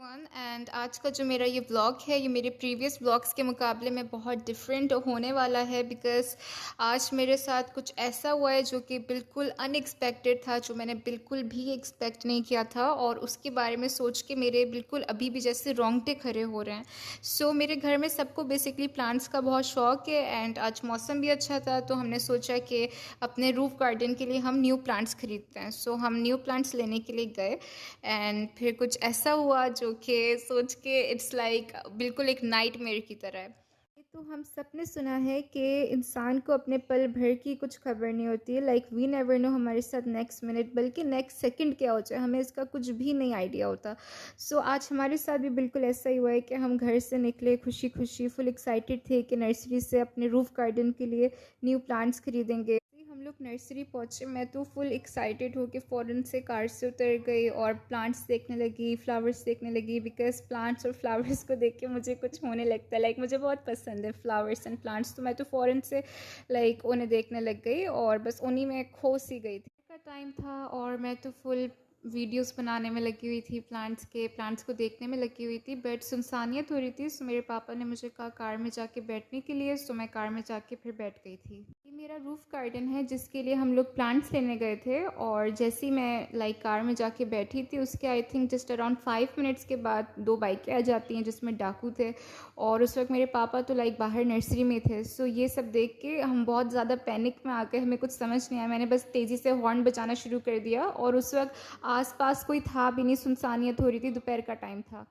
Everyone and आज का जो मेरा ये व्लॉग है ये मेरे प्रीवियस व्लॉग्स के मुकाबले में बहुत डिफरेंट होने वाला है बिकॉज़ आज मेरे साथ कुछ ऐसा हुआ है जो कि बिल्कुल अनएक्सपेक्टेड था, जो मैंने बिल्कुल भी एक्सपेक्ट नहीं किया था और उसके बारे में सोच के मेरे बिल्कुल अभी भी जैसे रोंगटे खड़े हो रहे हैं। सो मेरे घर में सबको बेसिकली प्लांट्स का बहुत शौक है एंड आज मौसम भी अच्छा था तो हमने सोचा कि अपने रूफ गार्डन के लिए हम न्यू प्लांट्स खरीदते हैं। सो हम न्यू प्लांट्स लेने के लिए गए एंड फिर कुछ ऐसा हुआ जो कि सोच के इट्स लाइक बिल्कुल एक नाइटमेयर की तरह है। तो हम सब ने सुना है कि इंसान को अपने पल भर की कुछ खबर नहीं होती है, लाइक वी नेवर नो हमारे साथ नेक्स्ट मिनट बल्कि नेक्स्ट सेकंड क्या हो जाए, हमें इसका कुछ भी नहीं आइडिया होता। सो आज हमारे साथ भी बिल्कुल ऐसा ही हुआ है कि हम घर से निकले खुशी खुशी, फुल एक्साइटेड थे कि नर्सरी से अपने रूफ गार्डन के लिए न्यू प्लांट्स खरीदेंगे। हम लोग नर्सरी पहुँचे, मैं तो फुल एक्साइटेड हो के फ़ौरन से कार से उतर गई और प्लांट्स देखने लगी, फ्लावर्स देखने लगी बिकॉज प्लांट्स और फ्लावर्स को देख के मुझे कुछ होने लगता है, लाइक मुझे बहुत पसंद है फ्लावर्स एंड प्लांट्स। तो मैं तो फ़ौरन से लाइक उन्हें देखने लग गई और बस उन्हीं में खो सी गई थी। का टाइम था और मैं तो फुल वीडियोस बनाने में लगी हुई थी, प्लांट्स को देखने में लगी हुई थी, बट सुनसानियत हो रही थी। सो मेरे पापा ने मुझे कहा कार में जाके बैठने के लिए, सो मैं कार में जाके फिर बैठ गई थी। ये मेरा रूफ गार्डन है जिसके लिए हम लोग प्लांट्स लेने गए थे और जैसे ही मैं लाइक कार में जाके बैठी थी उसके I think just around 5 minutes के बाद 2 बाइकें आ जाती हैं जिसमें डाकू थे और उस वक्त मेरे पापा तो लाइक बाहर नर्सरी में थे। सो ये सब देख के हम बहुत ज़्यादा पैनिक में आ गए, हमें कुछ समझ नहीं आया। मैंने बस तेज़ी से हॉर्न बजाना शुरू कर दिया और उस वक्त आसपास कोई था भी नहीं, सुनसानियत हो रही थी, दोपहर का टाइम था।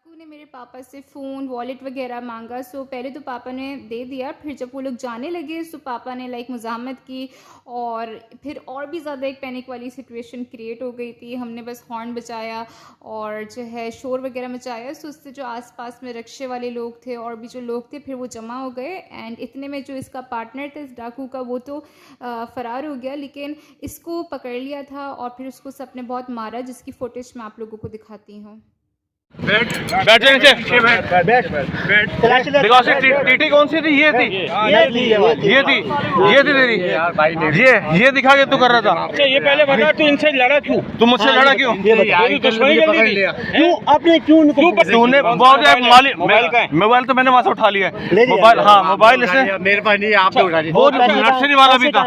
काकू ने मेरे पापा से फ़ोन वॉलेट वगैरह मांगा। सो पहले तो पापा ने दे दिया, फिर जब वो लोग जाने लगे सो पापा ने लाइक मुज़ाहमत की और फिर और भी ज़्यादा एक पैनिक वाली सिचुएशन क्रिएट हो गई थी। हमने बस हॉर्न बजाया और जो है शोर वगैरह मचाया। सो उससे जो आसपास में रक्शे वाले लोग थे और भी जो लोग थे फिर वो जमा हो गए एंड इतने में जो इसका पार्टनर था इस डाकू का वो तो फ़रार हो गया, लेकिन इसको पकड़ लिया था और फिर उसको सबने बहुत मारा जिसकी फुटेज मैं आप लोगों को दिखाती हूँ। बैठ नीचे देखो टीटी कौन सी थी? ये थी तेरी। ये दिखा के तू कर रहा था। अच्छा ये पहले बता, तू इनसे लड़ा क्यों? तू मुझसे लड़ा क्यों? क्यों आपने तूने मोबाइल तो मैंने वहाँ से उठा लिया है। मोबाइल, हाँ मोबाइल इसने मेरे पास नहीं, आपने उठा लिया। वो नर्सरी वाला भी था,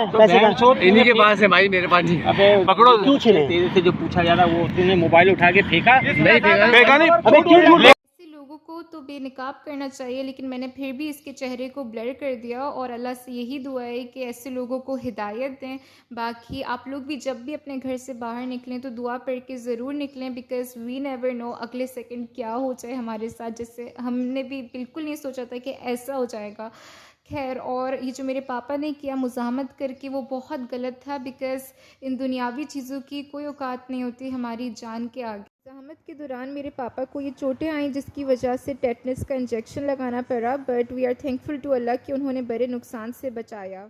इन्हीं के पास है भाई, मेरे पास नहीं। पकड़ो। क्यों छीने? तेरे से जो पूछा जा रहा वो तूने मोबाइल उठा के फेंका? नहीं फेंका नहीं। ऐसे लोगों को तो बेनकाब करना चाहिए, लेकिन मैंने फिर भी इसके चेहरे को ब्लर कर दिया और अल्लाह से यही दुआ है कि ऐसे लोगों को हिदायत दें। बाकी आप लोग भी जब भी अपने घर से बाहर निकलें तो दुआ पढ़ के ज़रूर निकलें बिकॉज़ वी नेवर नो अगले सेकंड क्या हो जाए हमारे साथ, जैसे हमने भी बिल्कुल नहीं सोचा था कि ऐसा हो जाएगा। खैर, और ये जो मेरे पापा ने किया मुज़ाहमत करके वो बहुत गलत था बिकॉज़ इन दुनियावी चीज़ों की कोई औकात नहीं होती हमारी जान के आगे। मुज़ाहमत के दौरान मेरे पापा को ये चोटें आई जिसकी वजह से टेटनस का इंजेक्शन लगाना पड़ा, but we are thankful to Allah कि उन्होंने बड़े नुकसान से बचाया।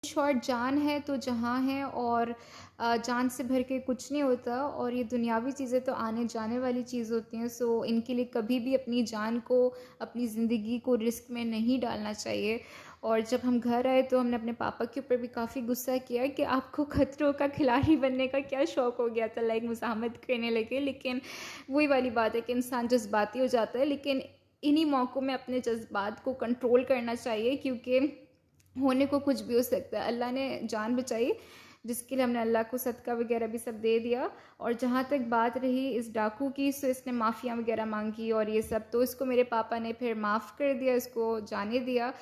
शॉर्ट जान है तो जहाँ है और जान से भर के कुछ नहीं होता और ये दुनियावी चीज़ें तो आने जाने वाली चीज़ होती हैं। सो इनके लिए कभी भी अपनी जान को, अपनी ज़िंदगी को रिस्क में नहीं डालना चाहिए। और जब हम घर आए तो हमने अपने पापा के ऊपर भी काफ़ी गुस्सा किया कि आपको खतरों का खिलाड़ी बनने का क्या शौक़ हो गया था, लाइक मुज़ाहमत करने लगे। लेकिन वही वाली बात है कि इंसान जज्बाती हो जाता है, लेकिन इन्हीं मौक़ों में अपने जज्बात को कंट्रोल करना चाहिए क्योंकि होने को कुछ भी हो सकता है। अल्लाह ने जान बचाई जिसके लिए हमने अल्लाह को सदका वगैरह भी सब दे दिया। और जहाँ तक बात रही इस डाकू की, सो इसने माफ़िया वगैरह मांगी और ये सब, तो इसको मेरे पापा ने फिर माफ़ कर दिया, इसको जाने दिया,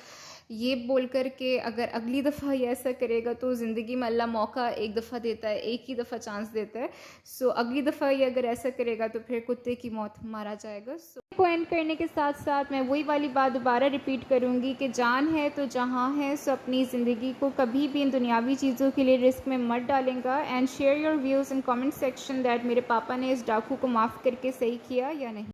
ये बोल कर के अगर अगली दफ़ा ये ऐसा करेगा तो ज़िंदगी में अल्लाह मौका एक दफ़ा देता है, एक ही दफ़ा चांस देता है। सो अगली दफ़ा ये अगर ऐसा करेगा तो फिर कुत्ते की मौत मारा जाएगा। सो को एंड करने के साथ साथ मैं वही वाली बात दोबारा रिपीट करूँगी कि जान है तो जहाँ है, सो अपनी ज़िंदगी को कभी भी इन दुनियावी चीज़ों के लिए रिस्क में मत डालेंगा। And share your views in comment section that मेरे पापा ने इस डाकू को माफ़ करके सही किया या नहीं।